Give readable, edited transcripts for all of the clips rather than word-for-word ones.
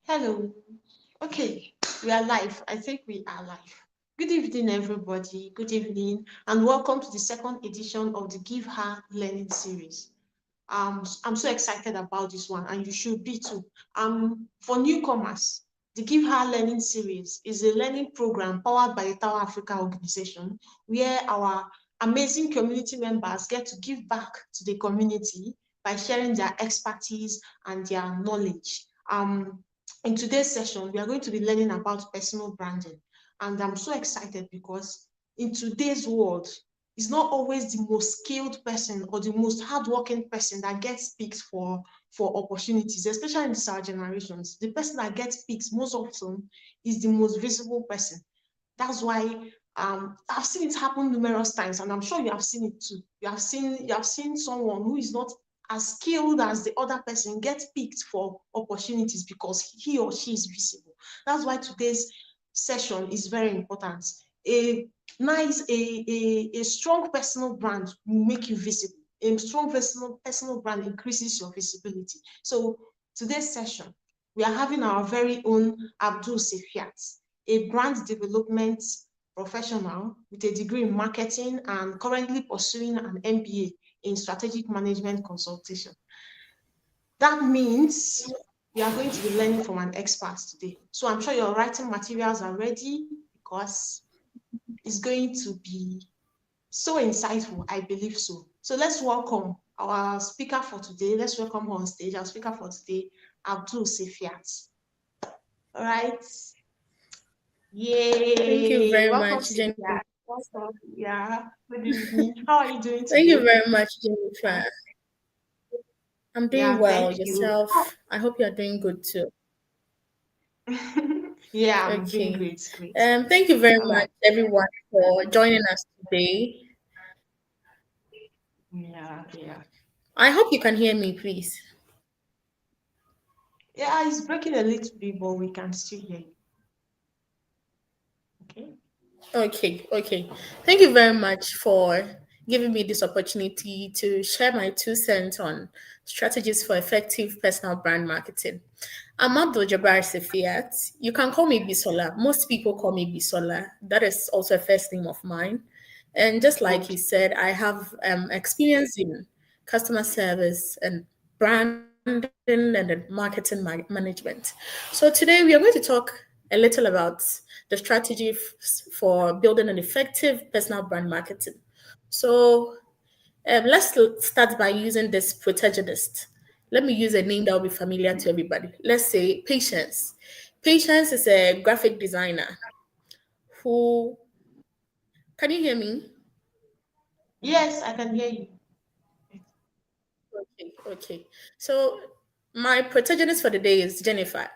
Hello. Okay, we are live. I think we are live. Good evening, everybody. Good evening, and welcome to the second edition of the Give Her Learning series. I'm so excited about this one, and you should be too. For newcomers, the Give Her Learning series is a learning program powered by the Tower Africa organization, where our amazing community members get to give back to the community by sharing their expertise and their knowledge. In today's session, we are going to be learning about personal branding. And I'm so excited because in today's world, it's not always the most skilled person or the most hardworking person that gets picked for opportunities, especially in this our generations. The person that gets picked most often is the most visible person. That's why I've seen it happen numerous times, and I'm sure you have seen it too. You have seen someone who is not as skilled as the other person get picked for opportunities because he or she is visible. That's why today's session is very important. A a strong personal brand will make you visible. A strong personal brand increases your visibility. So today's session, we are having our very own Abdul Sefiat, a brand development professional with a degree in marketing and currently pursuing an MBA in strategic management consultation. That means we are going to be learning from an expert today. So I'm sure your writing materials are ready because it's going to be so insightful. I believe so. So let's welcome our speaker for today. Let's welcome her on stage. Our speaker for today, Abdul Sefiat. All right. Thank you Yay. very Welcome, much, Cynthia. Jennifer. Welcome. Yeah. Good evening. How are you doing Thank you today? very much, Jennifer. I'm doing Yeah, well. thank you. Yourself? I hope you're doing good too. Yeah, I'm doing Okay. great. Great. Thank you very All much, right. everyone, for joining us today. Yeah, yeah. I hope you can hear me, please. Yeah, it's breaking a little bit, but we can still hear you. Okay. Okay. Thank you very much for giving me this opportunity to share my 2 cents on strategies for effective personal brand marketing. I'm Abdul-Jabbar Sefiat. You can call me Bisola. Most people call me Bisola. That is also a first name of mine. And just like he Okay. said, I have experience in customer service and branding and then management. So today we are going to talk a little about the strategy for building an effective personal brand marketing. So start by using this protagonist. Let me use a name that will be familiar to everybody. Let's say Patience. Patience is a graphic designer who, can you hear me? Yes, I can hear you. Okay. So my protagonist for the day is Jennifer.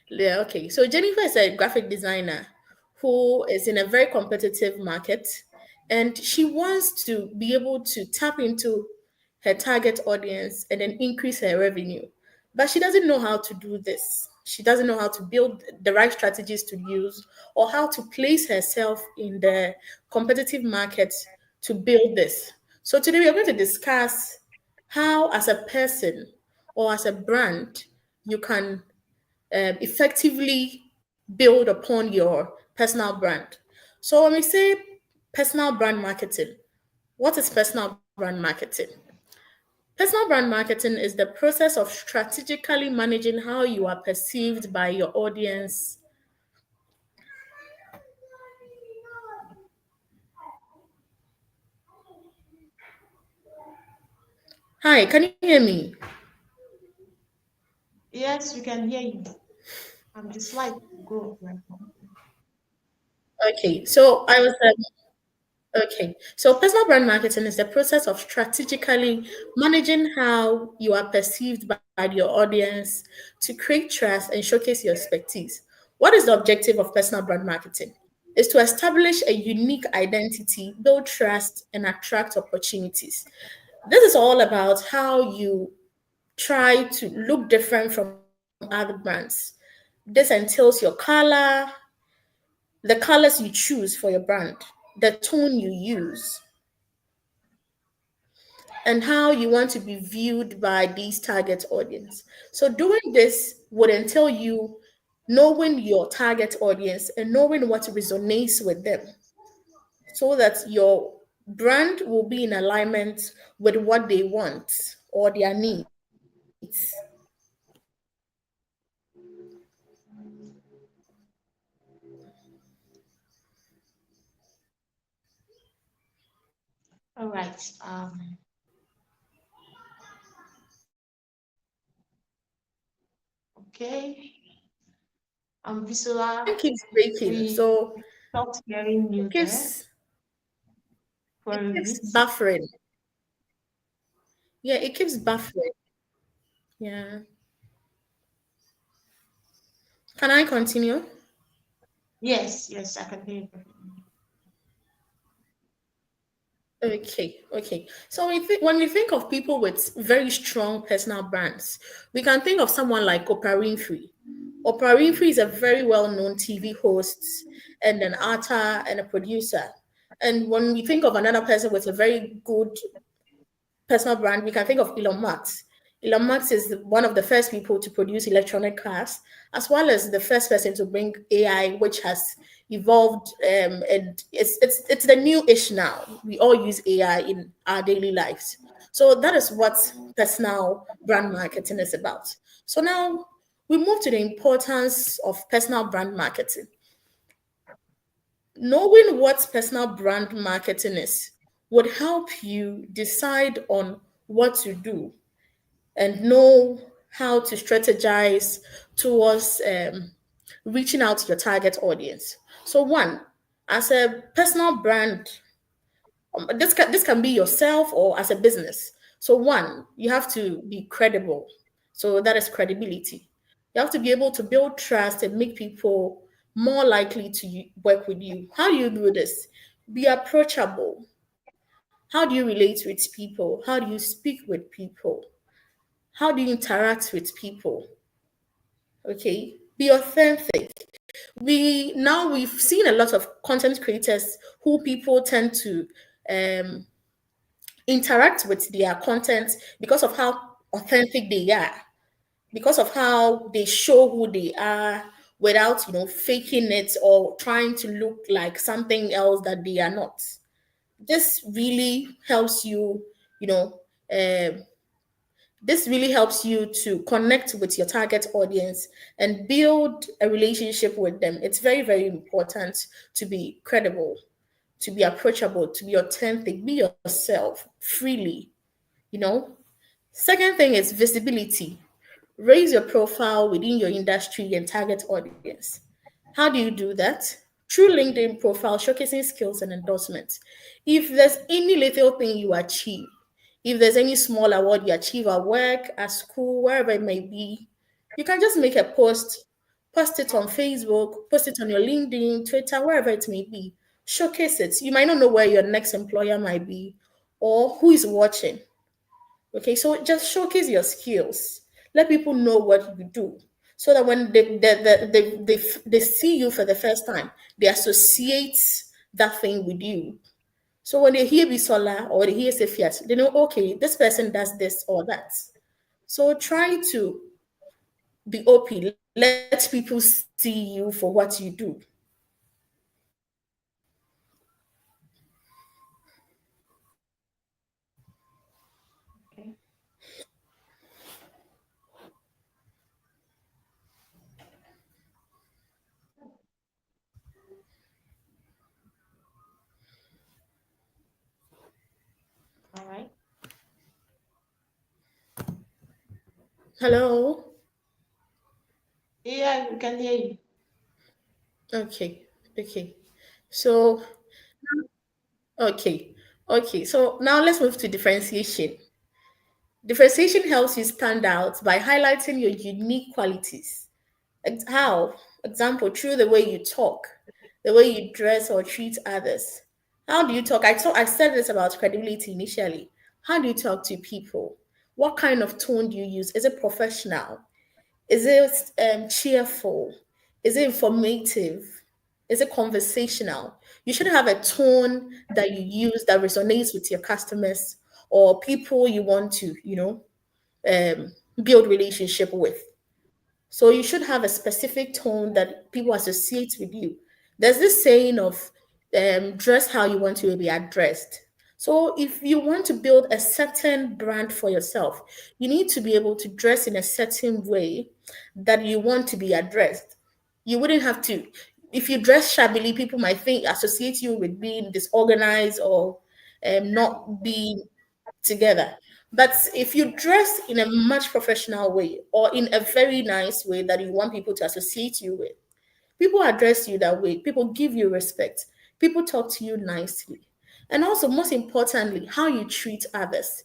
Yeah, okay. So Jennifer is a graphic designer who is in a very competitive market, and she wants to be able to tap into her target audience and then increase her revenue. But she doesn't know how to do this. She doesn't know how to build the right strategies to use or how to place herself in the competitive market to build this. So today we are going to discuss how, as a person or as a brand, you can effectively build upon your personal brand. So when we say personal brand marketing, what is personal brand marketing? Personal brand marketing is the process of strategically managing how you are perceived by your audience. Hi, can you hear me? Yes, we can hear you. The slide go right now. Okay, so I was okay. So personal brand marketing is the process of strategically managing how you are perceived by your audience to create trust and showcase your expertise. What is the objective of personal brand marketing? Is to establish a unique identity, build trust, and attract opportunities. This is all about how you try to look different from other brands. This entails your color, the colors you choose for your brand, the tone you use, and how you want to be viewed by these target audience. So doing this would entail you knowing your target audience and knowing what resonates with them so that your brand will be in alignment with what they want or their needs. All right. Okay. Your Bisola, line keeps breaking, we so stopped hearing it you there keeps for it a keeps bit. buffering. Yeah, it keeps buffering. Yeah. Can I continue? Yes, yes, I can hear you. Okay. So when we think of people with very strong personal brands, we can think of someone like Oprah Winfrey. Oprah Winfrey is a very well-known TV host and an author and a producer. And when we think of another person with a very good personal brand, we can think of Elon Musk. Elon Musk is one of the first people to produce electronic cars, as well as the first person to bring AI, which has evolved. And it's the new ish now. We all use AI in our daily lives. So that is what personal brand marketing is about. So now we move to the importance of personal brand marketing. Knowing what personal brand marketing is would help you decide on what to do and know how to strategize towards reaching out to your target audience. So, one, as a personal brand, this can be yourself or as a business. So, one, you have to be credible. So, that is credibility. You have to be able to build trust and make people more likely to work with you. How do you do this? Be approachable. How do you relate with people? How do you speak with people? How do you interact with people? Okay, be authentic. We've seen a lot of content creators who people tend to um, interact with their content because of how authentic they are, because of how they show who they are without faking it or trying to look like something else that they are not. This really helps you, you know, um this really helps you to connect with your target audience and build a relationship with them. It's very, very important to be credible, to be approachable, to be authentic, be yourself freely, you know. Second thing is visibility. Raise your profile within your industry and target audience. How do you do that? Through LinkedIn profile, showcasing skills and endorsements. If there's any little thing you achieve, if there's any small award you achieve at work, at school, wherever it may be, you can just make a post it on Facebook, post it on your LinkedIn, Twitter, wherever it may be. Showcase it. You might not know where your next employer might be or who is watching. Okay, so just showcase your skills. Let people know what you do, so that when they see you for the first time, they associate that thing with you. So when they hear Bisola or they hear Sefiat, they know, okay, this person does this or that. So try to be open. Let people see you for what you do. Okay. All right. Hello? Yeah, we can hear you. Okay, okay. So, okay, okay. So now let's move to differentiation. Differentiation helps you stand out by highlighting your unique qualities. How? Example, through the way you talk, the way you dress or treat others. How do you talk? I said this about credibility initially. How do you talk to people? What kind of tone do you use? Is it professional? Is it cheerful? Is it informative? Is it conversational? You should have a tone that you use that resonates with your customers or people you want to, um, build relationship with. So you should have a specific tone that people associate with you. There's this saying of dress how you want to be addressed. So if you want to build a certain brand for yourself, you need to be able to dress in a certain way that you want to be addressed. You wouldn't have to. If you dress shabbily, people might think associate you with being disorganized or not being together. But if you dress in a much professional way or in a very nice way that you want people to associate you with, people address you that way. People give you respect. People talk to you nicely. And also, most importantly, how you treat others.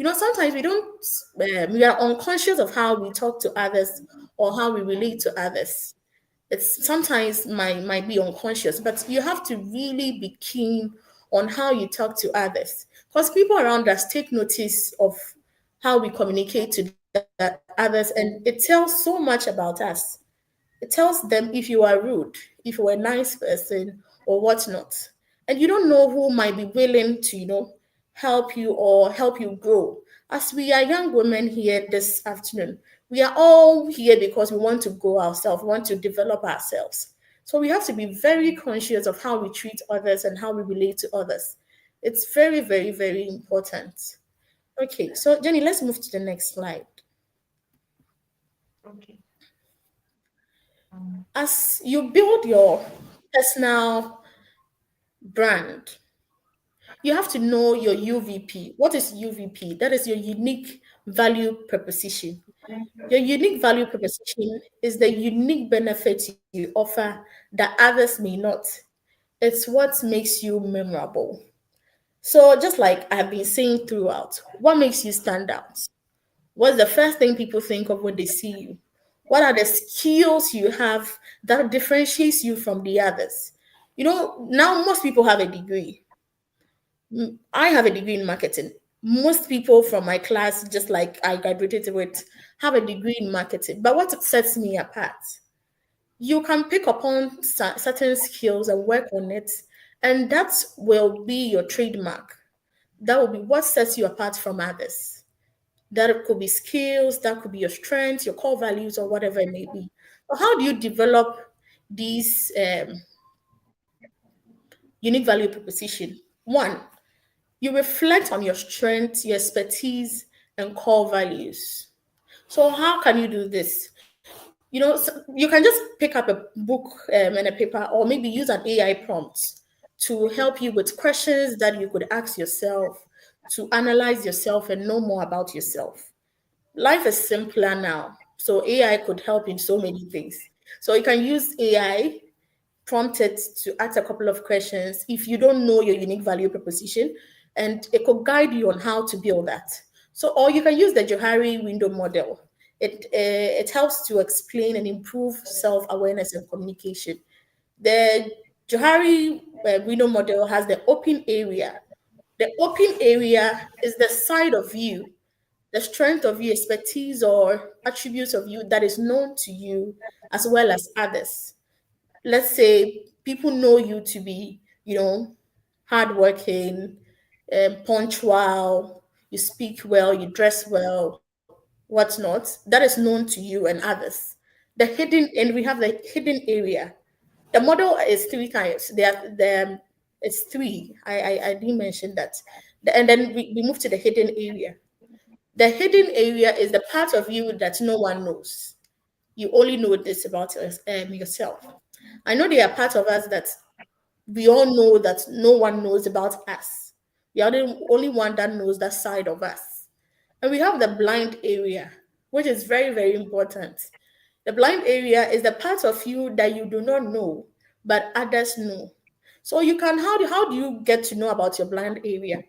Sometimes we don't, we are unconscious of how we talk to others or how we relate to others. It's sometimes might be unconscious, but you have to really be keen on how you talk to others because people around us take notice of how we communicate to others, and it tells so much about us. It tells them if you are rude, if you're a nice person, or whatnot. And you don't know who might be willing to, help you or help you grow. As we are young women here this afternoon, we are all here because we want to grow ourselves, we want to develop ourselves. So we have to be very conscious of how we treat others and how we relate to others. It's very, very, very important. Okay, so Jenny, let's move to the next slide. Okay. Um, As you build your personal brand, you have to know your UVP. What is UVP? That is your unique value proposition. Your unique value proposition is the unique benefit you offer that others may not. It's what makes you memorable. So, just like I've been saying throughout, what makes you stand out? What's the first thing people think of when they see you? What are the skills you have that differentiates you from the others? Now most people have a degree. I have a degree in marketing. Most people from my class, just like I graduated with, have a degree in marketing. But what sets me apart? You can pick upon certain skills and work on it, and that will be your trademark. That will be what sets you apart from others. That could be skills, that could be your strengths, your core values, or whatever it may be. But how do you develop these unique value proposition? One, you reflect on your strengths, your expertise, and core values. So how can you do this? You can just pick up a book and a paper, or maybe use an AI prompt to help you with questions that you could ask yourself to analyze yourself and know more about yourself. Life is simpler now, so AI could help in so many things. So you can use AI prompted to ask a couple of questions if you don't know your unique value proposition, and it could guide you on how to build that. So, or you can use the Johari window model. It helps to explain and improve self awareness and communication. The Johari window model has the open area. The open area is the side of you, the strength of you, expertise, or attributes of you that is known to you as well as others. Let's say people know you to be, hardworking, punctual, you speak well, you dress well, whatnot. That is known to you and others. And we have the hidden area. The model is three times. It's three. I didn't mention that. And then we move to the hidden area. The hidden area is the part of you that no one knows. You only know this about yourself. I know there are parts of us that we all know that no one knows about us. We are the only one that knows that side of us. And we have the blind area, which is very, very important. The blind area is the part of you that you do not know, but others know. So how do you get to know about your blind area?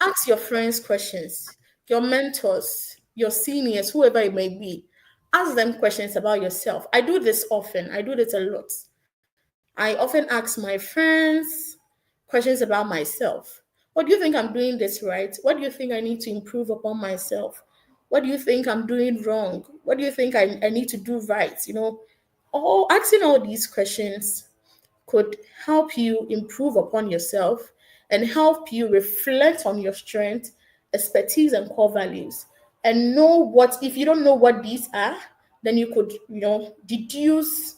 Ask your friends questions, your mentors, your seniors, whoever it may be. Ask them questions about yourself. I do this often. I do this a lot. I often ask my friends questions about myself. What do you think I'm doing this right? What do you think I need to improve upon myself? What do you think I'm doing wrong? What do you think I need to do right? Asking all these questions could help you improve upon yourself and help you reflect on your strength, expertise, and core values. And know what, if you don't know what these are, then you could, deduce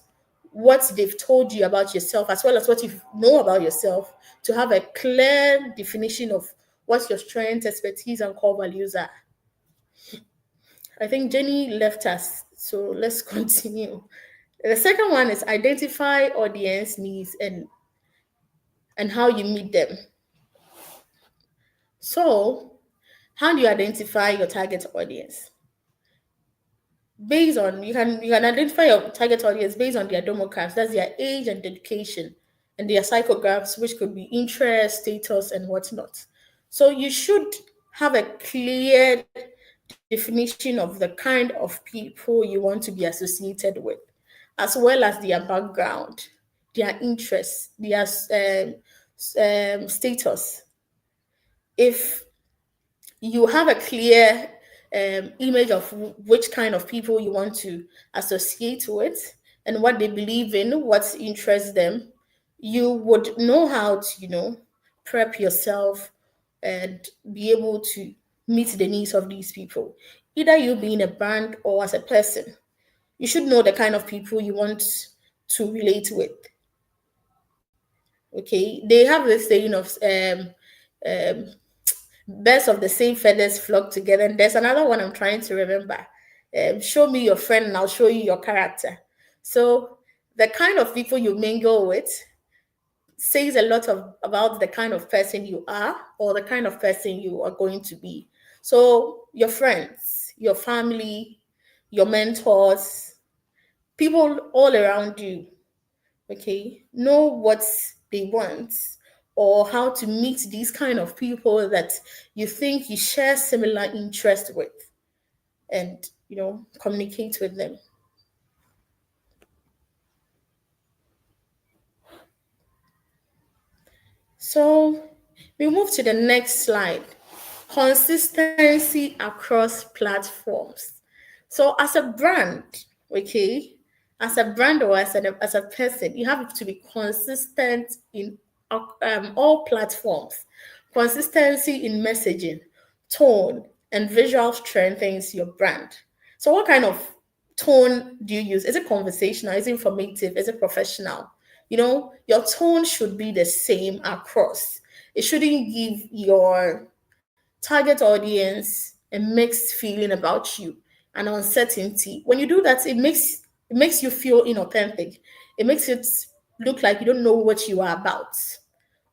what they've told you about yourself as well as what you know about yourself to have a clear definition of what your strengths, expertise, and core values are. I think Jenny left us, so let's continue. The second one is identify audience needs and how you meet them. So, how do you identify your target audience? Based on you can identify your target audience based on their demographics, that's their age and education, and their psychographs, which could be interest, status, and whatnot. So you should have a clear definition of the kind of people you want to be associated with, as well as their background, their interests, their status. If you have a clear image of which kind of people you want to associate with and what they believe in, what interests them, you would know how to, prep yourself and be able to meet the needs of these people. Either you being a brand or as a person, you should know the kind of people you want to relate with. Okay, they have this saying of um, birds of the same feathers flock together. And there's another one I'm trying to remember. Show me your friend and I'll show you your character. So the kind of people you mingle with says a lot about the kind of person you are or the kind of person you are going to be. So your friends, your family, your mentors, people all around you, okay, know what they want or how to meet these kind of people that you think you share similar interest with, and communicate with them. So we move to the next slide. Consistency across platforms. So as a brand, okay, as a brand or as a person, you have to be consistent in all platforms. Consistency in messaging, tone, and visual strengthens your brand. So what kind of tone do you use? Is it conversational? Is it informative? Is it professional? Your tone should be the same across. It shouldn't give your target audience a mixed feeling about you and uncertainty. When you do that, it makes you feel inauthentic. It makes it look like you don't know what you are about.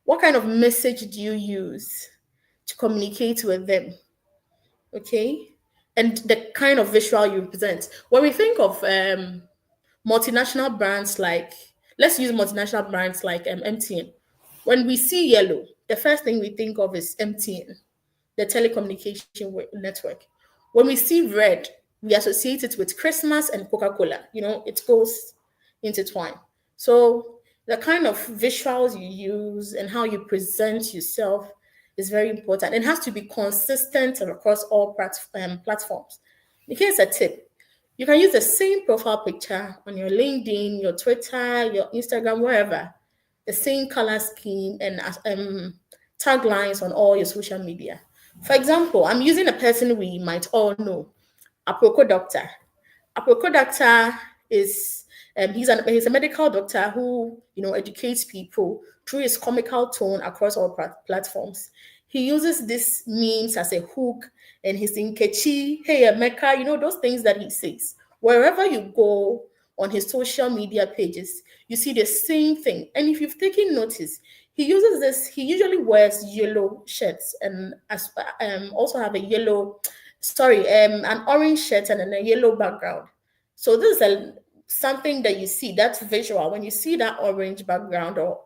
What kind of message do you use to communicate with them? Okay, and the kind of visual you present. When we think of multinational brands like, let's use multinational brands like MTN. When we see yellow, the first thing we think of is MTN, the telecommunication network. When we see red, we associate it with Christmas and Coca-Cola. It goes intertwined. So the kind of visuals you use and how you present yourself is very important. It has to be consistent across all platforms. Here's a tip. You can use the same profile picture on your LinkedIn, your Twitter, your Instagram, wherever. The same color scheme and taglines on all your social media. For example, I'm using a person we might all know, a Proco doctor. A Proco doctor is he's a medical doctor who educates people through his comical tone across all platforms. He uses these memes as a hook and his Nkechi, hey Emeka, those things that he says. Wherever you go on his social media pages, you see the same thing. And if you've taken notice, he usually wears yellow shirts and also have a an orange shirt and then a yellow background. So this is something that you see, that's visual. When you see that orange background or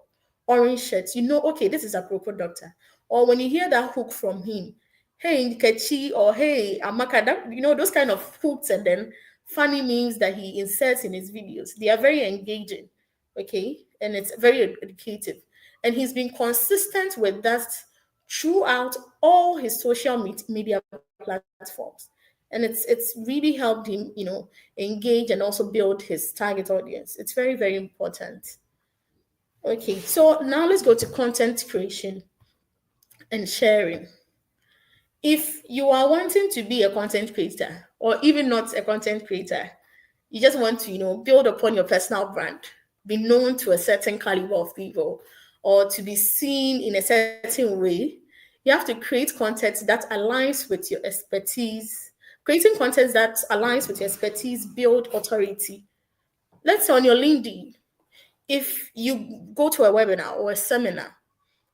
orange shirts, okay, this is a proper doctor. Or when you hear that hook from him, hey Nkechi or hey Amaka, those kind of hooks and then funny memes that he inserts in his videos, they are very engaging, okay, and it's very educative. And he's been consistent with that throughout all his social media platforms. And it's really helped him, engage and also build his target audience. It's very, very important. Okay, so now let's go to content creation and sharing. If you are wanting to be a content creator or even not a content creator, You just want to, build upon your personal brand, be known to a certain caliber of people, or to be seen in a certain way. You have to create content that aligns with your expertise. Creating content that aligns with your expertise build authority. Let's say on your LinkedIn, if you go to a webinar or a seminar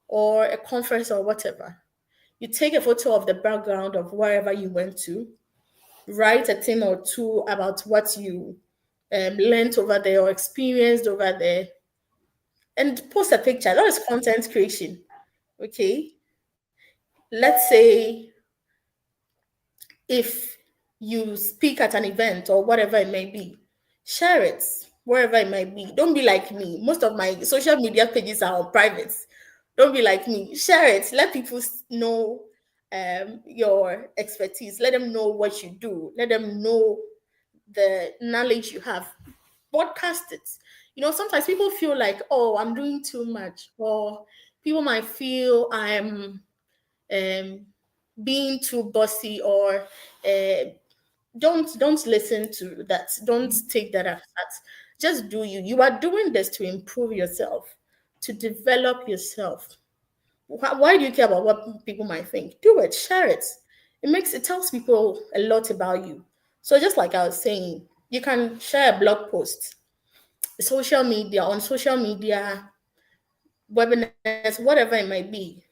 or a conference or whatever, you take a photo of the background of wherever you went to, write a thing or two about what you learned over there or experienced over there, and post a picture. That is content creation. Okay. Let's say if you speak at an event or whatever it may be, share it wherever it might be. Don't be like me. Most of my social media pages are on private. Don't be like me. Share it. Let people know your expertise. Let them know what you do. Let them know the knowledge you have. Broadcast it. Sometimes people feel like, oh, I'm doing too much, or people might feel I'm um, being too bossy, or uh, don't listen to that. Don't take that as that. Just do you. You are doing this to improve yourself, to develop yourself. Why do you care about what people might think? Do it, share it. It tells people a lot about you. So just like I was saying, you can share a blog post, social media, webinars, whatever it might be.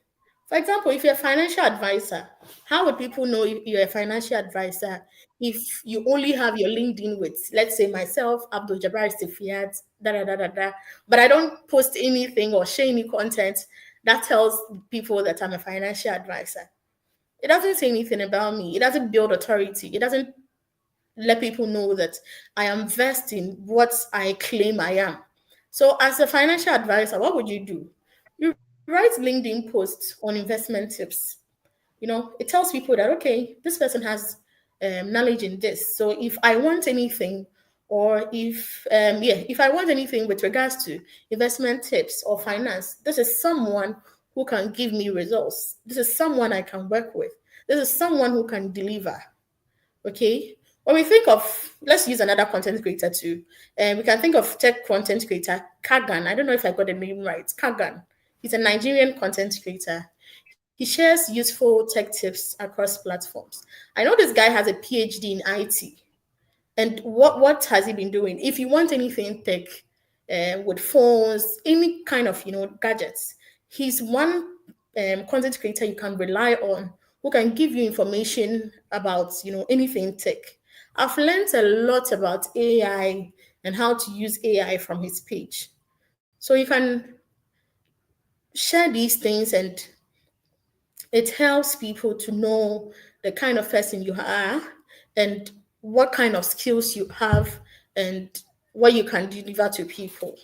For example, if you're a financial advisor, how would people know you're a financial advisor if you only have your LinkedIn with, let's say, myself, Abdul-Jabbar Sefiat, da da da da da, but I don't post anything or share any content that tells people that I'm a financial advisor? It doesn't say anything about me. It doesn't build authority. It doesn't let people know that I am versed in what I claim I am. So, as a financial advisor, what would you do? You write LinkedIn posts on investment tips. It tells people that, okay, this person has knowledge in this. So, if I want anything, or if I want anything with regards to investment tips or finance, this is someone who can give me results. This is someone I can work with. This is someone who can deliver. Okay. When we think of, let's use another content creator too. And we can think of tech content creator Kagan. I don't know if I got the name right. Kagan. He's a Nigerian content creator. He shares useful tech tips across platforms. I know this guy has a PhD in IT. And what has he been doing? If you want anything tech, with phones, any kind of gadgets, he's one content creator you can rely on, who can give you information about anything tech. I've learned a lot about AI and how to use AI from his page. So you can share these things, and it helps people to know the kind of person you are, and what kind of skills you have, and what you can deliver to people.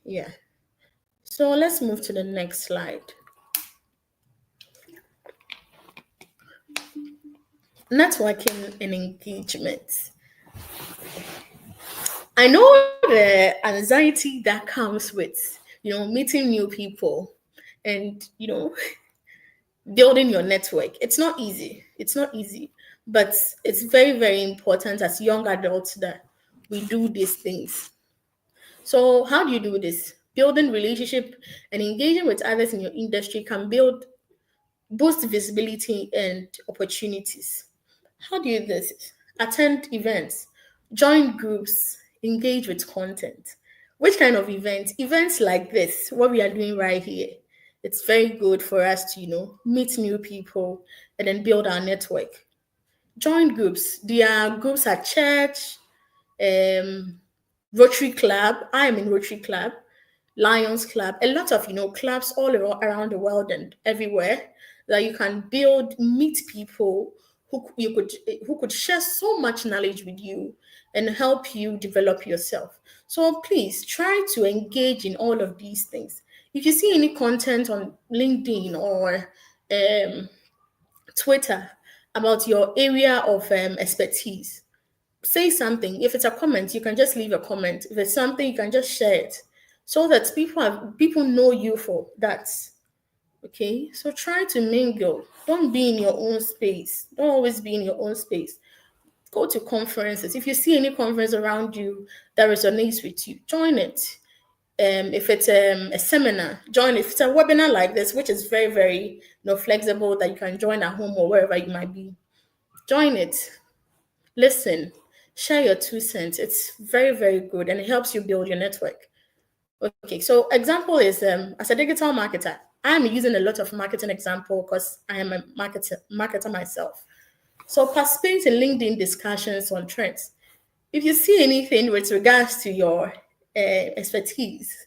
Yeah. So let's move to the next slide. Networking and engagement. I know the anxiety that comes with, meeting new people, and, building your network. It's not easy. It's not easy, but it's very, very important as young adults that we do these things. So, how do you do this? Building relationship and engaging with others in your industry can boost visibility and opportunities. How do you do this? Attend events, join groups, engage with content. Which kind of events? Events like this, what we are doing right here. It's very good for us to, meet new people and then build our network. Join groups. There are groups at church, um, Rotary Club. I am in Rotary Club, Lions Club, a lot of clubs all around the world and everywhere that you can meet people who could share so much knowledge with you and help you develop yourself. So please try to engage in all of these things. If you see any content on LinkedIn or um, Twitter about your area of expertise, say something. If it's a comment, you can just leave a comment. If it's something, you can just share it, so that people know you for that. Okay, so try to mingle. Don't be in your own space. Don't always be in your own space. Go to conferences. If you see any conference around you that resonates with you, join it. If it's a seminar, join it. If it's a webinar like this, which is very, very flexible that you can join at home or wherever you might be, join it. Listen, share your 2 cents. It's very, very good and it helps you build your network. Okay, so example is as a digital marketer, I'm using a lot of marketing example because I am a marketer myself. So participate in LinkedIn discussions on trends. If you see anything with regards to your expertise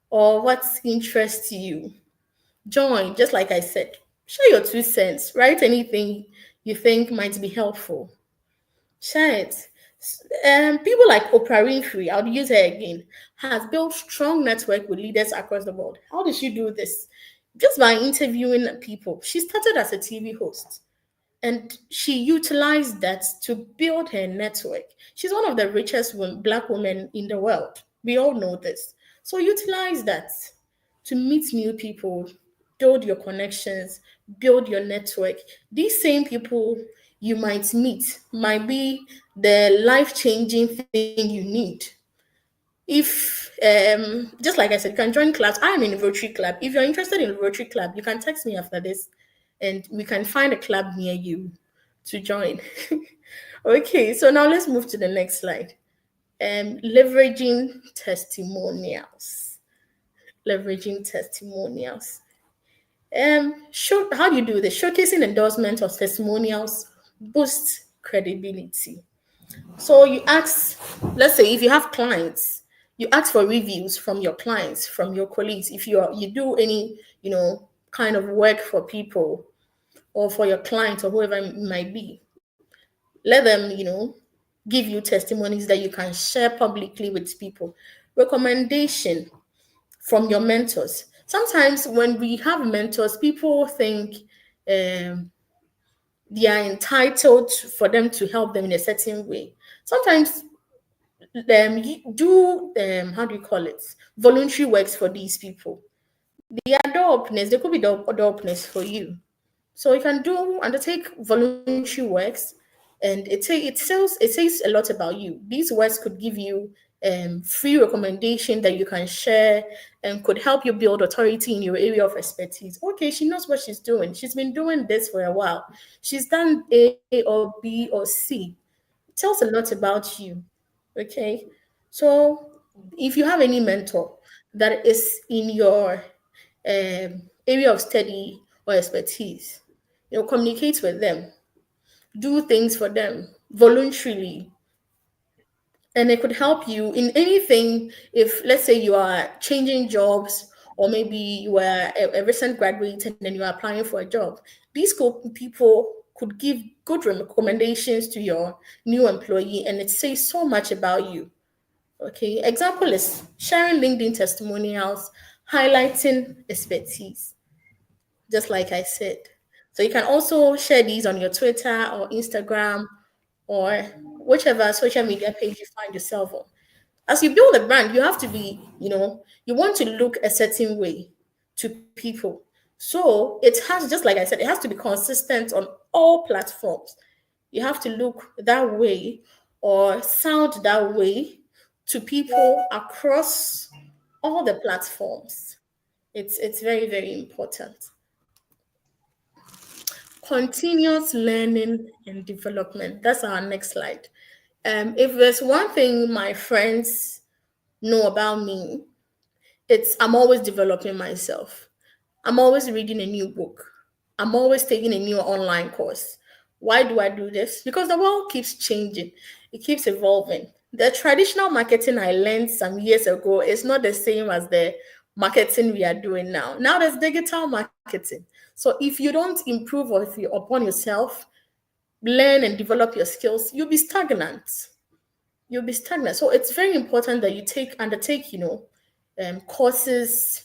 or what interests you, join. Just like I said, share your 2 cents. Write anything you think might be helpful. Share it. People like Oprah Winfrey, I'll use her again, has built strong network with leaders across the world. How did she do this? Just by interviewing people. She started as a TV host and she utilized that to build her network. She's one of the richest black women in the world. We all know this. So utilize that to meet new people, build your connections, build your network. These same people you might meet might be the life-changing thing you need. If just like I said, you can join clubs. I am in a Rotary Club. If you're interested in a Rotary Club, you can text me after this and we can find a club near you to join. Okay, so now let's move to the next slide. Leveraging testimonials. Leveraging testimonials. How do you do this? Showcasing endorsement of testimonials boosts credibility. So you ask, let's say if you have clients, you ask for reviews from your clients, from your colleagues. If you do any, kind of work for people or for your clients or whoever it might be, let them, give you testimonies that you can share publicly with people. Recommendation from your mentors. Sometimes when we have mentors, people think they are entitled for them to help them in a certain way. Sometimes you do how do you call it, voluntary works for these people. They could be the openness for you. So you can undertake voluntary works, and it says a lot about you. These works could give you free recommendation that you can share and could help you build authority in your area of expertise. Okay, she knows what she's doing. She's been doing this for a while. She's done A or B or C. It tells a lot about you. Okay, so if you have any mentor that is in your area of study or expertise, communicate with them, do things for them voluntarily, and it could help you in anything. If let's say you are changing jobs, or maybe you are a recent graduate and then you are applying for a job, these people could give good recommendations to your new employee, and it says so much about you. Okay, example is sharing LinkedIn testimonials, highlighting expertise, just like I said. So you can also share these on your Twitter or Instagram or whichever social media page you find yourself on. As you build a brand, you have to be, you want to look a certain way to people. So it has, just like I said, it has to be consistent on all platforms. You have to look that way or sound that way to people across all the platforms. It's very, very important. Continuous learning and development. That's our next slide. If there's one thing my friends know about me, it's I'm always developing myself. I'm always reading a new book. I'm always taking a new online course. Why do I do this? Because the world keeps changing, it keeps evolving. The traditional marketing I learned some years ago is not the same as the marketing we are doing now. Now there's digital marketing. So if you don't improve or if you upon yourself, learn and develop your skills, you'll be stagnant. You'll be stagnant. So it's very important that you undertake, courses,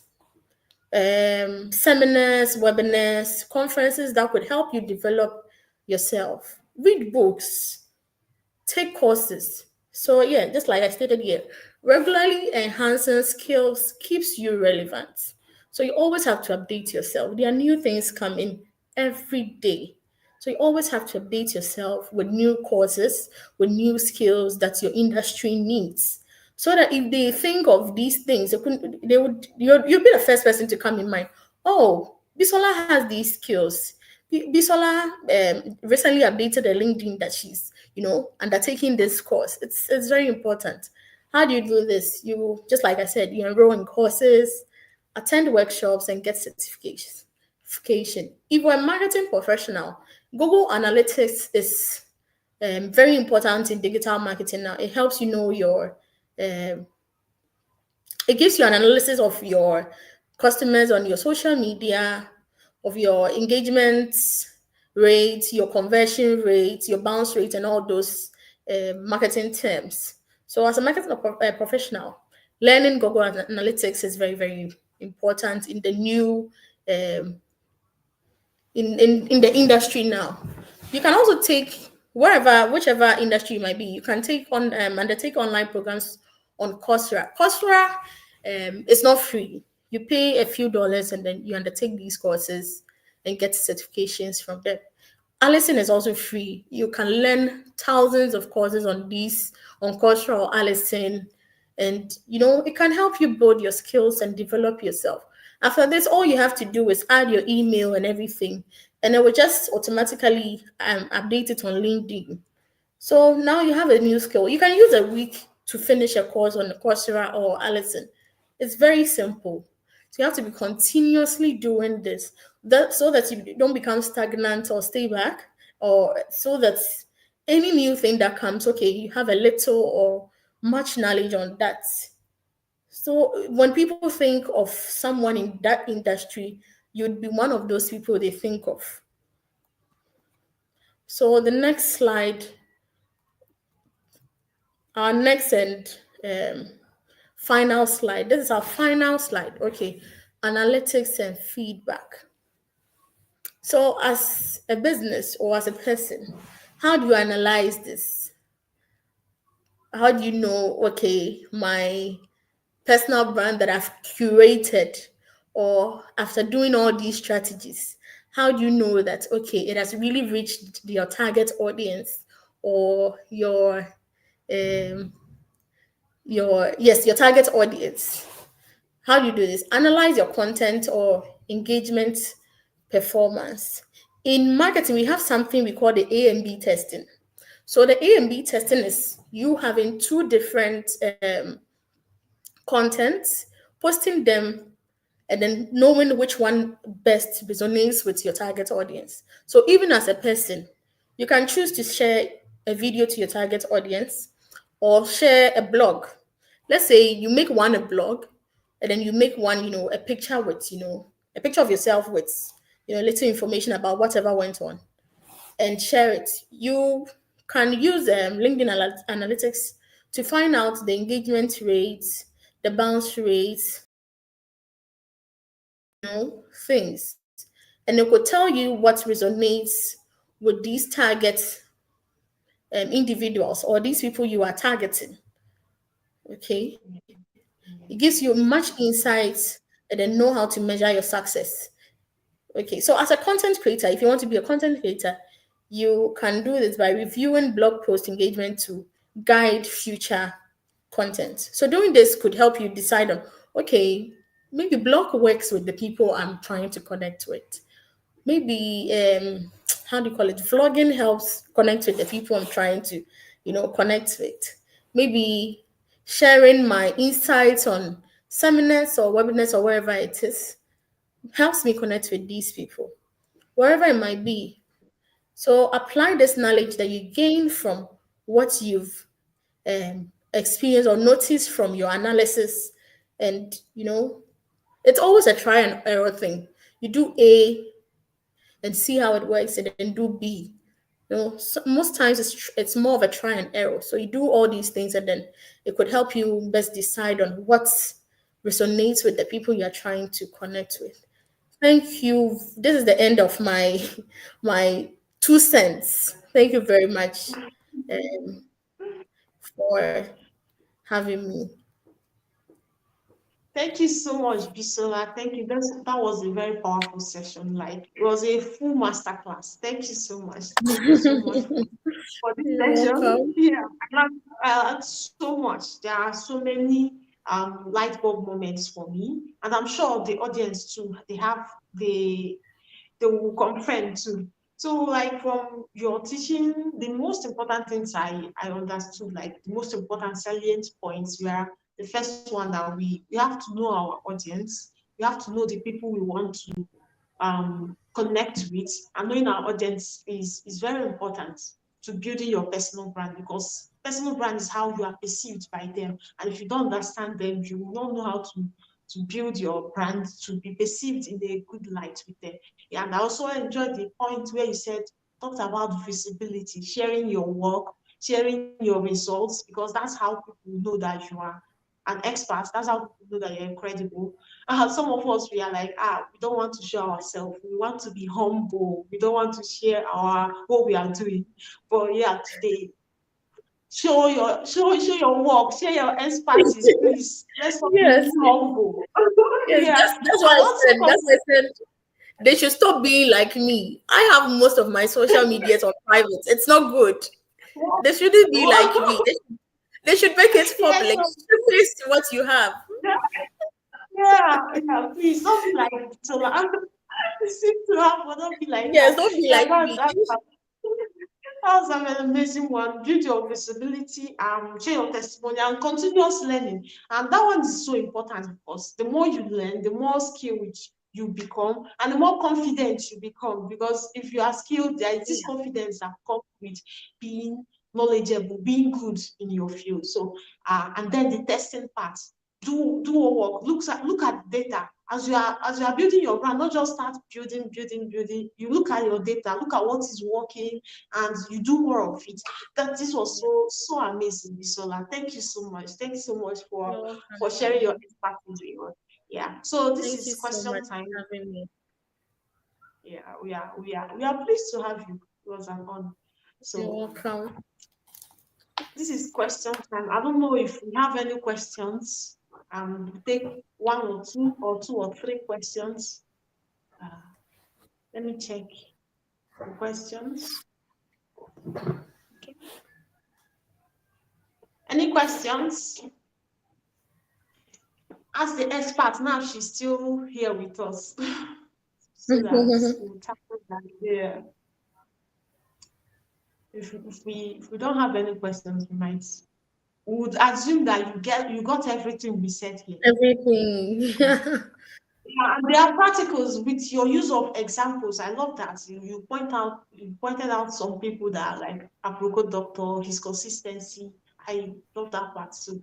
seminars, webinars, conferences that could help you develop yourself. Read books, take courses. So yeah, just like I stated here, regularly enhancing skills keeps you relevant. So you always have to update yourself. There are new things coming every day. So you always have to update yourself with new courses, with new skills that your industry needs. So that if they think of these things, they would you'll be the first person to come in mind. Oh, Bisola has these skills. Bisola recently updated a LinkedIn that she's undertaking this course. It's very important. How do you do this? You, just like I said, you enroll in courses, attend workshops, and get certifications. If you're a marketing professional, Google Analytics is very important in digital marketing now. It helps you know um, it gives you an analysis of your customers on your social media, of your engagement rate, your conversion rate, your bounce rate, and all those marketing terms. So, as a marketing professional, learning Google Analytics is very, very important in the new um, in the industry now. You can also take whichever industry you might be. You can take on undertake online programs on Coursera. Coursera is not free. You pay a few dollars and then you undertake these courses and get certifications from them. Allison is also free. You can learn thousands of courses on Coursera or Allison, and it can help you build your skills and develop yourself. After this, all you have to do is add your email and everything, and it will just automatically update it on LinkedIn. So now you have a new skill. You can use a week to finish a course on Coursera or Allison. It's very simple. So you have to be continuously doing this, so that you don't become stagnant or stay back, or so that any new thing that comes, okay, you have a little or much knowledge on that. So when people think of someone in that industry, you'd be one of those people they think of. So the next slide, our next and final slide. This is our final slide. Okay, analytics and feedback. So, as a business or as a person, how do you analyze this? How do you know, okay, my personal brand that I've curated, or after doing all these strategies, how do you know that, okay, it has really reached your target audience, or um, your target audience? How do you do this? Analyze your content or engagement performance. In marketing, we have something we call the A and B testing. So the A and B testing is you having two different contents, posting them, and then knowing which one best resonates with your target audience. So even as a person, you can choose to share a video to your target audience or share a blog. Let's say you make one a blog, and then you make one, a picture with, a picture of yourself with, little information about whatever went on, and share it. You can use LinkedIn Analytics to find out the engagement rates, the bounce rates, things. And it could tell you what resonates with these target individuals or these people you are targeting. Okay. It gives you much insights and then know how to measure your success. Okay. So as a content creator, if you want to be a content creator, you can do this by reviewing blog post engagement to guide future content. So doing this could help you decide on, okay, maybe blog works with the people I'm trying to connect with. Maybe how do you call it? Vlogging helps connect with the people I'm trying to, connect with. Maybe sharing my insights on seminars or webinars or wherever it is helps me connect with these people, wherever it might be. So apply this knowledge that you gain from what you've experienced or noticed from your analysis, and it's always a try and error thing. You do A and see how it works, and then do B. So most times it's more of a try and error. So you do all these things, and then it could help you best decide on what resonates with the people you're trying to connect with. Thank you. This is the end of my 2 cents. Thank you very much for having me. Thank you so much, Bisola. Thank you. That was a very powerful session. Like it was a full masterclass. Thank you so much. Thank you so much for this You're session. welcome. Yeah, I learned so much. There are so many light bulb moments for me, and I'm sure the audience too. They will confirm too. So like from your teaching, the most important things I understood, like the most important salient points were the first one that we have to know our audience, we have to know the people we want to connect with, and knowing our audience is very important to building your personal brand, because personal brand is how you are perceived by them, and if you don't understand them, you will not know how to build your brand to be perceived in a good light with them. Yeah, and I also enjoyed the point where you said talked about visibility, sharing your work, sharing your results, because that's how people know that you are an expert. That's how people know that you're incredible. Some of us, we are like, we don't want to show ourselves. We want to be humble. We don't want to share our what we are doing. But yeah, today, show your work, share your expertise, please. Let's not be Yes, humble. yes, Yeah, that's what and I also said. That's what I said. They should stop being like me. I have most of my social medias on private. It's not good. They shouldn't be like me. They should make it yes, public. Showcase what you have. yeah, please don't be like Tola. Seem to have, but don't be like Yes, her. don't be Yeah, like me. that's an amazing one. Build your visibility, share your testimony, and continuous learning. And that one is so important because the more you learn, the more skilled you become, and the more confident you become. Because if you are skilled, there is this confidence that comes with being knowledgeable, being good in your field. So, and then the testing part. Do homework. Look at data as you are building your brand. Not just start building. You look at your data. Look at what is working, and you do more of it. That this was so amazing, Bisola. Thank you so much. Thank you so much You're for sharing your welcome. expertise with us. Yeah. So this Thank you is so question much time. for having me. Yeah, we are pleased to have you. It was an honor. You're So welcome. this is question time. I don't know if we have any questions. We'll take one or two or three questions. Uh, Let me check the questions. Okay. Any questions? As the expert now, she's still here with us, so that we'll tackle that. Yeah. If we don't have any questions, we would assume that you got everything we said here. Everything. Yeah, and there are practicals with your use of examples. I love that. You pointed out some people that are like Aproko Doctor, his consistency. I love that part too.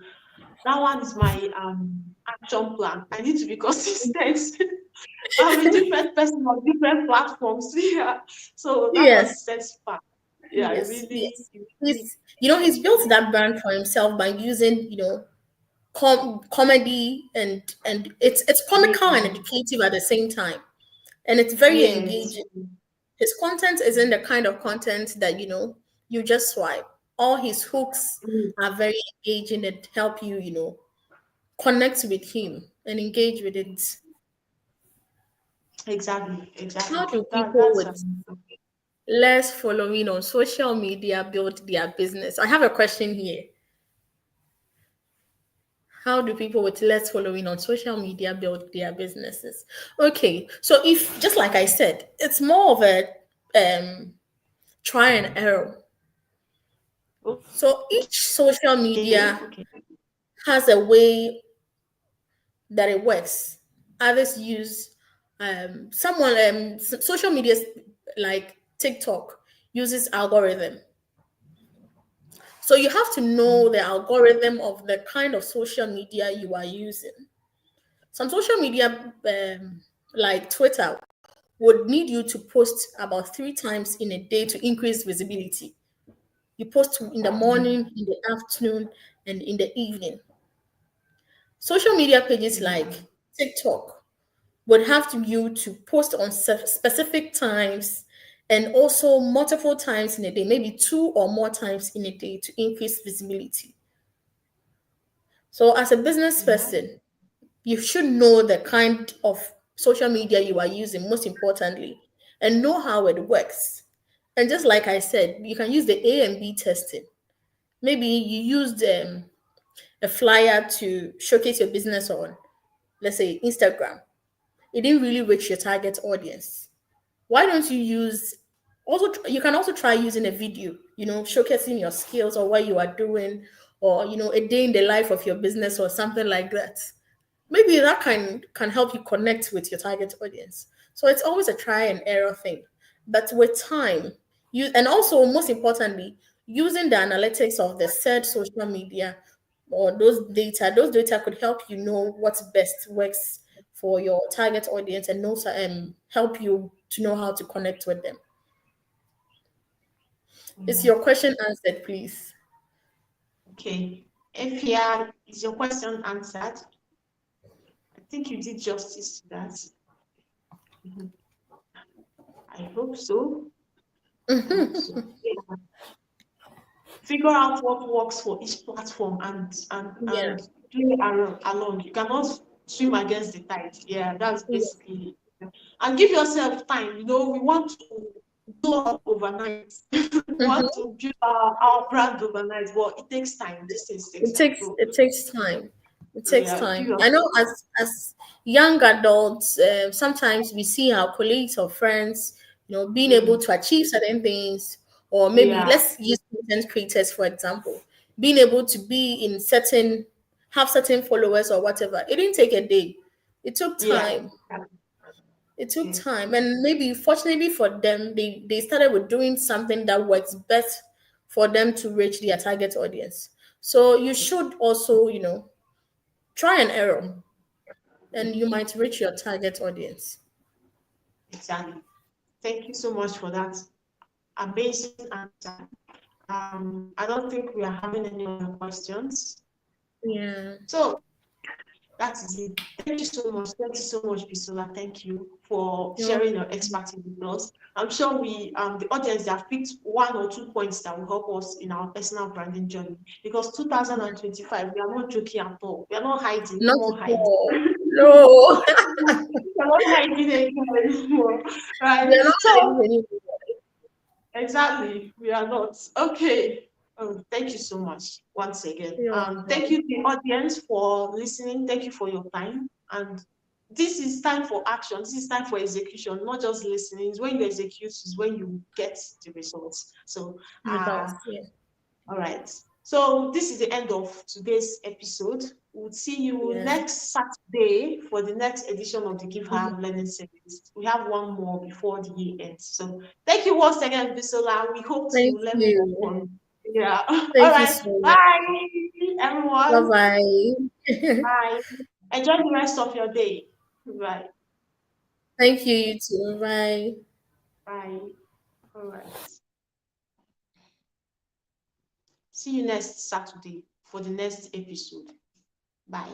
That one is my action plan. I need to be consistent. I'm a different person on different platforms. Yeah. So that Yes, consistency part. Yeah, yes, yes. it really He's built yeah. that brand for himself by using, comedy, and it's comical and Yeah. educative at the same time, and it's very Yes. engaging. His content isn't the kind of content that you just swipe. All his hooks Mm, are very engaging and help you, connect with him and engage with it. exactly. How Exactly. do That people that's with less following on social media build their business? I have a question here. How do people with less following on social media build their businesses? Okay, so if just like I said, it's more of a try and error. So each social okay. media Okay. has a way that it works. Others use social media like TikTok uses algorithm. So you have to know the algorithm of the kind of social media you are using. Some social media, like Twitter, would need you to post about 3 times in a day to increase visibility. You post in the morning, in the afternoon, and in the evening. Social media pages Yeah. like TikTok would have you to post on specific times and also multiple times in a day, maybe 2 or more times in a day to increase visibility. So, as a business Yeah. person, You should know the kind of social media you are using, most importantly, and know how it works. And just like I said, you can use the A and B testing. Maybe you used a flyer to showcase your business on, let's say, Instagram. It didn't really reach your target audience. Why don't you use also you can also try using a video, showcasing your skills or what you are doing, or a day in the life of your business or something like that. Maybe that can help you connect with your target audience. So it's always a try and error thing. But with time, you and also most importantly, using the analytics of the said social media or those data could help you know what's best works for your target audience and also help you to know how to connect with them. Is Yeah. your question answered, please? Okay. Efia, is your question answered? I think you did justice to that. Mhm. I hope so. I hope so. Yeah. Figure out what works for each platform Yeah. and do it along. You cannot swim against the tide. Yeah, that's Yeah. basically it. And give yourself time. We want to blow up overnight. We want Mhm. to build our brand overnight, but it takes time. These things takes It time. takes So it takes time. It takes yeah, give time. I yourself know as young adults, sometimes we see our colleagues or friends, being able mm, to achieve certain things, or maybe yeah, let's use content creators for example, being able to be in certain have certain followers or whatever. It didn't take a day. It took yeah. time. It took Okay. time, and maybe fortunately for them, they started with doing something that works best for them to reach their target audience. So you should also, try and error, and you might reach your target audience. Exactly. Thank you so much for that amazing answer. I don't think we are having any other questions. Yeah. So that is it. Thank you so much. Thank you so much, Bisola. Thank you for You're sharing your welcome. expertise with us. I'm sure the audience, they have picked 1 or 2 points that will help us in our personal branding journey. Because Yeah. 2025, we are not joking at all. We are not hiding. No Not more at hiding. all. No. We are not hiding anymore, We right? are not hiding So anymore. exactly, we are not. Okay. Thank you so much once again. You're Thank welcome. you, the audience, for listening. Thank you for your time. And this is time for action. This is time for execution, not just listening. It's when you execute, is when you get the results. So, Results. Yeah. all right. So this is the end of today's episode. We'll see you Yeah. next Saturday for the next edition of the Give Mhm. Her Learning Series. We have one more before the year ends. So thank you once again, Bisola. We hope to Thank learn more you. from you. Yeah. All Thank you right. so much. Bye, Bye everyone. bye. Bye. Enjoy the rest of your day. Bye. Thank you, you too. Bye. Bye. All right. See you next Saturday for the next episode. Bye.